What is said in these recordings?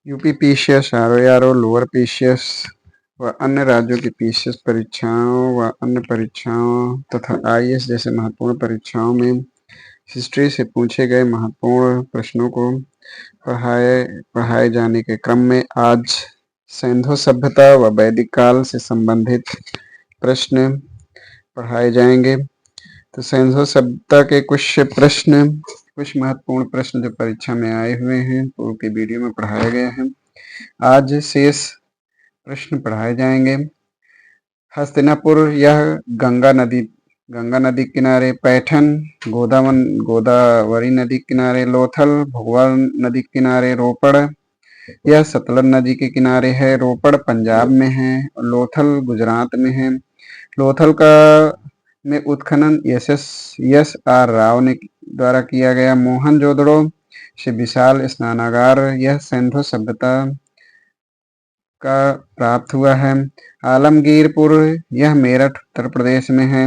UP PCS, RO, lower PCS व अन्य राज्यों की पीसीएस परीक्षाओं व अन्य परीक्षाओं तथा आईएएस जैसे महत्वपूर्ण परीक्षाओं में हिस्ट्री से पूछे गए महत्वपूर्ण प्रश्नों को पढ़ाए जाने के क्रम में आज सिंधु सभ्यता व वैदिक काल से संबंधित प्रश्न पढ़ाए जाएंगे। तो सिंधु सभ्यता के कुछ महत्वपूर्ण प्रश्न जो परीक्षा में आए हुए हैं पूर्व के वीडियो में पढ़ाया गया है। आज शेष प्रश्न पढ़ाए जाएंगे। हस्तिनापुर यह गंगा नदी किनारे, पैठन गोदावरी नदी किनारे, लोथल भगवा नदी किनारे, रोपड़ यह सतलज नदी के किनारे है। रोपड़ पंजाब में है और लोथल गुजरात में है। लोथल का में उत्खनन यस आर राव ने द्वारा किया गया। मोहनजोदड़ो से विशाल स्नानागार यह सिंधु सभ्यता का प्राप्त हुआ है। आलमगीरपुर यह मेरठ उत्तर प्रदेश में है।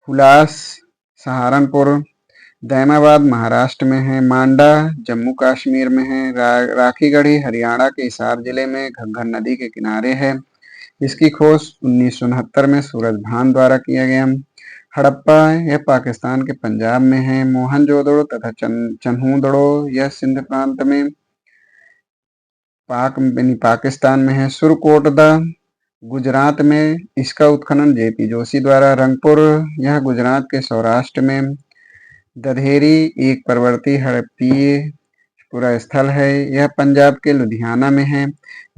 हुलास सहारनपुर, दैमाबाद महाराष्ट्र में है। मांडा जम्मू कश्मीर में है। राखीगढ़ी हरियाणा के हिसार जिले में घग्गर नदी के किनारे है। इसकी खोज 1969 में सूरजभान द्वारा किया गया। हड़प्पा यह पाकिस्तान के पंजाब में है। मोहनजोदड़ो तथा चन्हूदड़ो यह सिंध प्रांत में पाकिस्तान में है। सुरकोटदा गुजरात में, इसका उत्खनन जेपी जोशी द्वारा। रंगपुर यह गुजरात के सौराष्ट्र में। दधेरी एक परवर्ती हड़प्पीय पूरा स्थल है। यह पंजाब के लुधियाना में है।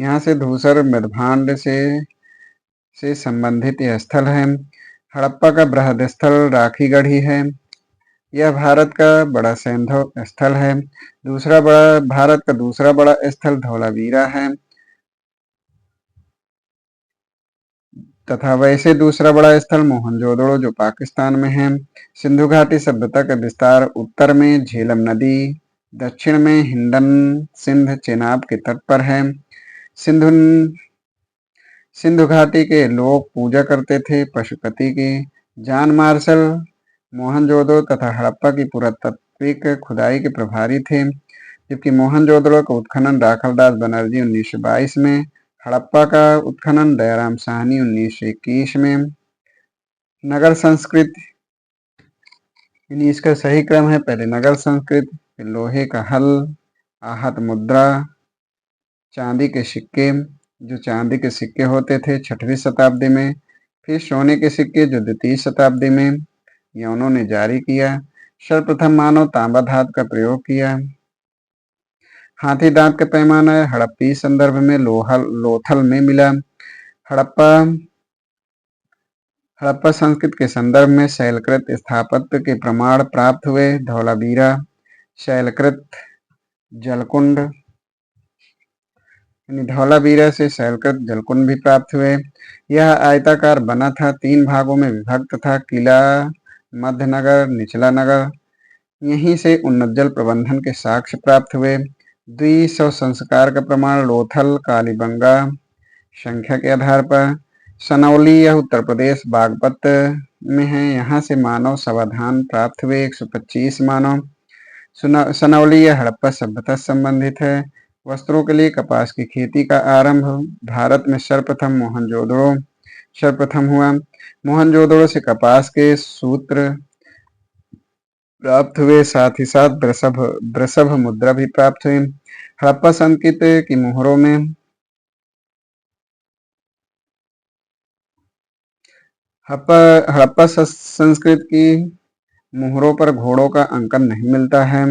यहाँ से धूसर मृदभांड से संबंधित यह स्थल है। हड़प्पा का बृहद स्थल राखीगढ़ी है। यह भारत का बड़ा सिंधु स्थल है। भारत का दूसरा बड़ा स्थल धौलावीरा है तथा वैसे दूसरा बड़ा स्थल मोहनजोदड़ो जो पाकिस्तान में है। सिंधु घाटी सभ्यता का विस्तार उत्तर में झेलम नदी, दक्षिण में हिंडन सिंध चेनाब के तट पर है। सिंधु घाटी के लोग पूजा करते थे पशुपति की। जॉन मार्शल मोहनजोदड़ो तथा हड़प्पा की पुरातात्विक खुदाई के प्रभारी थे, जबकि मोहनजोदड़ो का उत्खनन राखलदास बनर्जी 1922 में, हड़प्पा का उत्खनन दयाराम साहनी 1921 में। नगर संस्कृति, इसका सही क्रम है पहले नगर संस्कृति, फिर लोहे का हल, आहत मुद्रा, चांदी के सिक्के, जो चांदी के सिक्के होते थे 6वीं शताब्दी में, फिर सोने के सिक्के जो 2वीं शताब्दी में यह उन्होंने जारी किया। सर्वप्रथम मानव तांबा धातु का प्रयोग किया। हाथी दांत का पैमाना हड़प्पी संदर्भ में लोथल में मिला। हड़प्पा संस्कृति के संदर्भ में शैलकृत स्थापत्य के प्रमाण प्राप्त हुए। धौलावीरा शैलकृत जलकुंड, धौलावीरा से शैलकृत जलकुंड भी प्राप्त हुए। यह आयताकार बना था, 3 भागों में विभक्त था। किला, मध्य नगर, निचला नगर। यहीं से उन्नत जल प्रबंधन के साक्ष्य प्राप्त हुए। द्विशव संस्कार का प्रमाण लोथल कालीबंगा संख्या के आधार पर। सनौली यह उत्तर प्रदेश बागपत में है। यहाँ से मानव समाधान प्राप्त हुए 125 मानव। सनौली यह हड़प्पा सभ्यता से संबंधित है। वस्त्रों के लिए कपास की खेती का आरंभ भारत में सर्वप्रथम हुआ। मोहनजोदड़ो से कपास के सूत्र प्राप्त हुए, साथ ही साथ वृषभ मुद्रा भी प्राप्त हुई। हड़प्पा संस्कृति की मोहरों में हड़प्पा संस्कृत की मोहरों पर घोड़ों का अंकन नहीं मिलता है।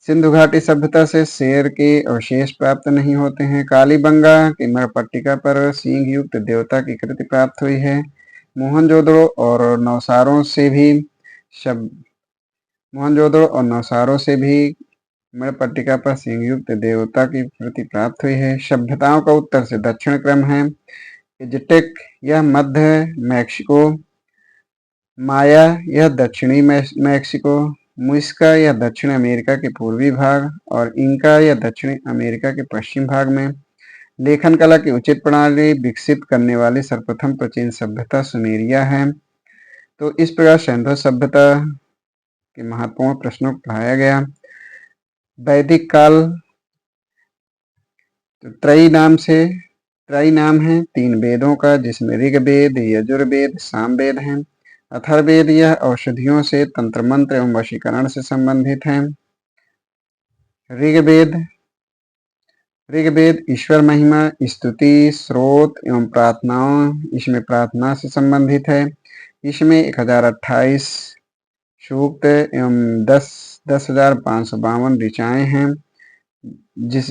सिंधु घाटी सभ्यता से शेर के अवशेष प्राप्त नहीं होते हैं। कालीबंगा की मृत्तिका पर सींग युक्त देवता की कृति प्राप्त हुई है। मोहनजोदड़ो और नौसारों से भी मृत्तिका पर सींग युक्त देवता की कृति प्राप्त हुई है। सभ्यताओं का उत्तर से दक्षिण क्रम है। इज़टेक यह मध्य मैक्सिको, माया यह दक्षिणी मैक्सिको, मुइस्का यह दक्षिण अमेरिका के पूर्वी भाग और इंका यह दक्षिणी अमेरिका के पश्चिम भाग में। लेखन कला की उचित प्रणाली विकसित करने वाली सर्वप्रथम प्राचीन सभ्यता सुमेरिया है। तो इस प्रकार सिंधु सभ्यता के महत्वपूर्ण प्रश्नों को पढ़ाया गया। वैदिक काल तो त्रयी नाम है 3 वेदों का, जिसमें ऋग्वेद, यजुर्वेद, सामवेद है। अथर्ववेद यह औषधियों से तंत्र मंत्र एवं वशीकरण से संबंधित है। ऋग्वेद ऋग्वेद ईश्वर महिमा, स्तुति, स्रोत एवं प्रार्थनाओं, इसमें प्रार्थना से संबंधित है। इसमें 1028 सूक्त एवं 10,552 ऋचाएं हैं,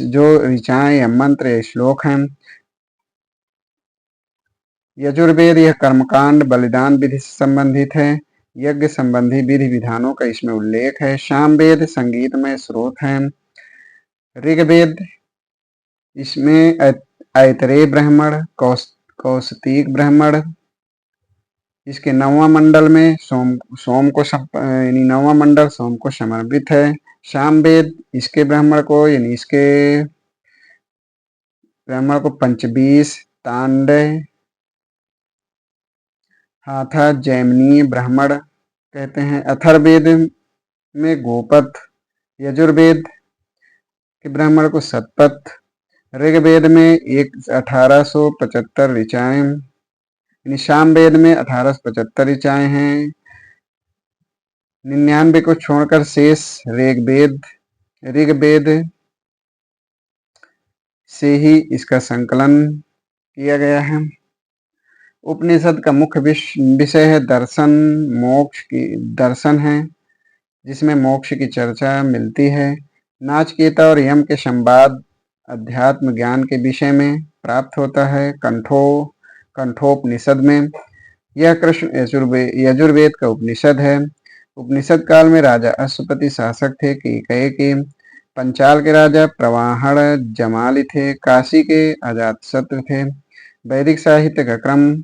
जो ऋचाएं या मंत्र या श्लोक हैं। यजुर्वेद यह कर्मकांड, बलिदान विधि से संबंधित है। यज्ञ संबंधी विधि विधानों का इसमें उल्लेख है। सामवेद संगीतमय स्रोत है। ऋग्वेद इसमें ऐतरेय ब्राह्मण, कौशिक ब्राह्मण, इसके 9वां मंडल में सोम को यानी 9वां मंडल सोम को समर्पित है। सामवेद इसके ब्राह्मण को यानी इसके ब्राह्मण को पंचबीस, तांडय, हाथा, जैमिनी ब्राह्मण कहते हैं। अथर्ववेद में गोपथ, यजुर्वेद के ब्राह्मण को सतपथ, ऋग्वेद में 1875 ऋचाएं, सामवेद में 1875 ऋचाएं हैं। 99 को छोड़कर शेष ऋग्वेद से ही इसका संकलन किया गया है। उपनिषद का मुख्य विषय है दर्शन है, जिसमें मोक्ष की चर्चा मिलती है। नाचिकेता और यम के संवाद अध्यात्म ज्ञान के विषय में प्राप्त होता है। कंठोपनिषद में यह कृष्ण यजुर्वेद का उपनिषद है। उपनिषद काल में राजा अश्वपति शासक थे। कैकेयी पंचाल के राजा प्रवाहण जमाली थे। काशी के अजातशत्रु थे। वैदिक साहित्य का क्रम: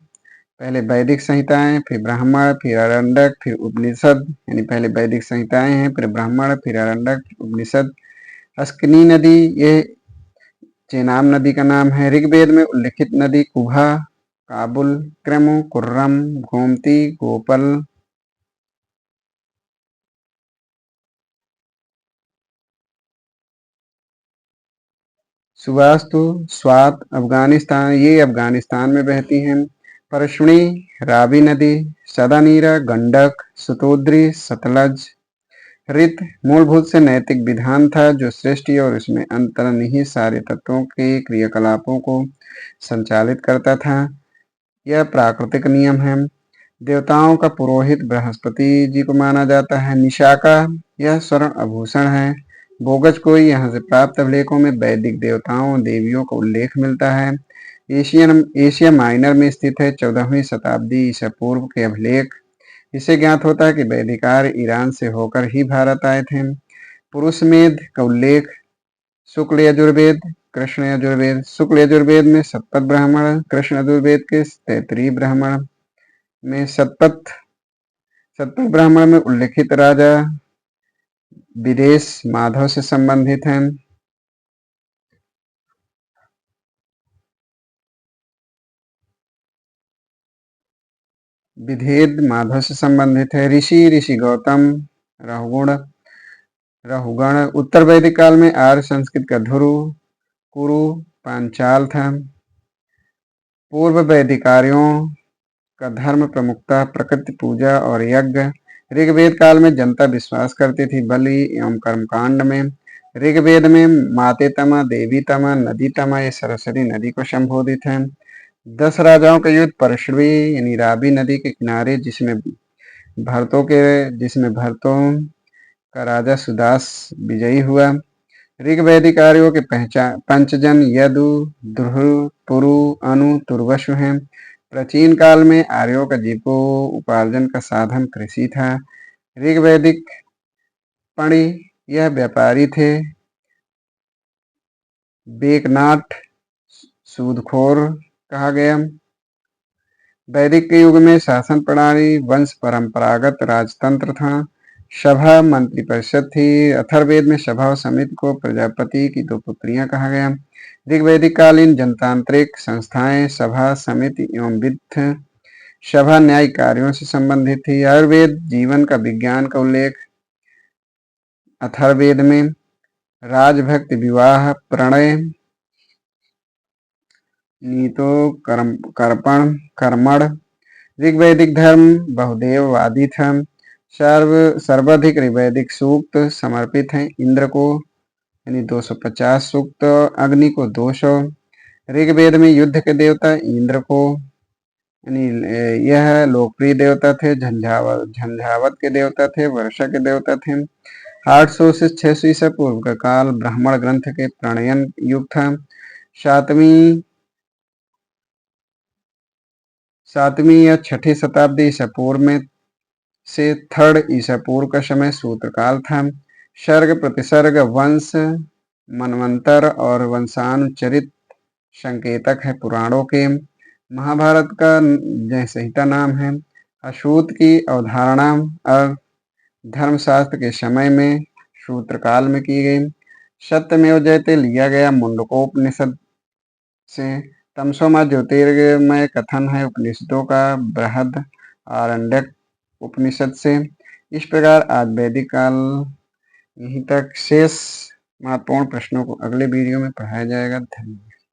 पहले वैदिक संहिताएं, फिर ब्राह्मण, फिर आरण्यक, फिर उपनिषद। यानी पहले वैदिक संहिताएं हैं, फिर ब्राह्मण, फिर आरण्यक, उपनिषद। अस्किनी नदी ये चेनाब नदी का नाम है। ऋग्वेद में उल्लिखित नदी कुभा, काबुल, क्रमु, कुर्रम, गोमती, गोपल। सुवास्तु स्वात अफगानिस्तान, ये अफगानिस्तान में बहती हैं। परशुणी, रावी नदी, सदानीरा, गंडक, सतोद्री, सतलज। रित मूलभूत से नैतिक विधान था, जो सृष्टि और उसमें अंतर्निहित सारे तत्वों के क्रियाकलापों को संचालित करता था। यह प्राकृतिक नियम है। देवताओं का पुरोहित बृहस्पति जी को माना जाता है। निशाका यह स्वर्ण आभूषण है। बोगज कोई यहाँ से प्राप्त अभिलेखों में वैदिक देवताओं देवियों का उल्लेख मिलता है। एशिया माइनर में स्थित है। 14वीं शताब्दी ईसा पूर्व के अभिलेख। इससे ज्ञात होता है कि वैदिक आर्य ईरान से होकर ही भारत आए थे। पुरुष मेध का उल्लेख: शुक्ल यजुर्वेद, कृष्ण यजुर्वेद। शुक्ल यजुर्वेद में सतपथ ब्राह्मण, कृष्ण यजुर्वेद के तैतरीय ब्राह्मण में सतपथ ब्राह्मण में उल्लिखित राजा विदेश माधव से संबंधित हैं। विधेद माधव से संबंधित है। ऋषि गौतम, रहुगण। उत्तर वैदिक काल में आर्य संस्कृत का धुरु, कुरु, पांचाल था। पूर्व वैदिक आर्यों का धर्म प्रमुखता प्रकृति पूजा और यज्ञ। ऋग्वेद काल में जनता विश्वास करती थी बलि एवं कर्मकांड में। ऋग्वेद में माते तमा, देवी तमा, नदी तमा, ये सरस्वती नदी को संबोधित है। 10 राजाओं का युद्ध परशुवी यानी रावी नदी के किनारे, जिसमें भरतों का राजा सुदास विजयी हुआ। ऋग्वैदिक आर्यों के पंचजन यदु, ध्रुव, पुरु, अनु, तुर्वसु हैं। प्राचीन काल में आर्यों का जीविकोपार्जन का साधन कृषि था। ऋग्वैदिक पणि यह व्यापारी थे। बेकनाट सूदखोर कहा गया। वैदिक के युग में शासन प्रणाली वंश परंपरागत राजतंत्र था। सभा मंत्रिपरिषद थी। अथर्ववेद में सभा और समिति को प्रजापति की 2 पुत्रियां कहा गया। ऋग्वैदिक कालीन जनतांत्रिक संस्थाएं सभा, समिति एवं वित्त सभा न्यायिक कार्यों से संबंधित थी। आयुर्वेद जीवन का विज्ञान का उल्लेख: अथर्ववेद में राजभक्ति, विवाह, प्रणय, नीतो कर्पण कर्मण। ऋग्वैदिक धर्म बहुदेववादी था। सर्वाधिक ऋग्वैदिक सूक्त समर्पित हैं इंद्र को, यानी 250 सूक्त। अग्नि को 200। ऋग्वेद में युद्ध के देवता इंद्र को, यानी यह लोकप्रिय देवता थे। झंझावत के देवता थे, वर्षा के देवता थे। 800 से 600 ईसा पूर्व का काल ब्राह्मण ग्रंथ के प्रणयन युग था। सातवीं या छठी शताब्दी ईसा पूर्व में से 3rd ईसा पूर्व का समय सूत्रकाल था। सर्ग प्रतिसर्ग वंश मनवंतर और वंशानुचरित संकेतक है पुराणों के। महाभारत का जय संहिता नाम है। अछूत की अवधारणा धर्मशास्त्र के समय में सूत्रकाल में की गई। सत्यमेव जयते लिया गया मुंडकोपनिषद से। तमसोमा ज्योतिर्गमय कथन है उपनिषदों का बृहद आरण्यक उपनिषद से। इस प्रकार आज वैदिक काल यहीं तक। शेष महत्वपूर्ण प्रश्नों को अगले वीडियो में पढ़ाया जाएगा। धन्यवाद।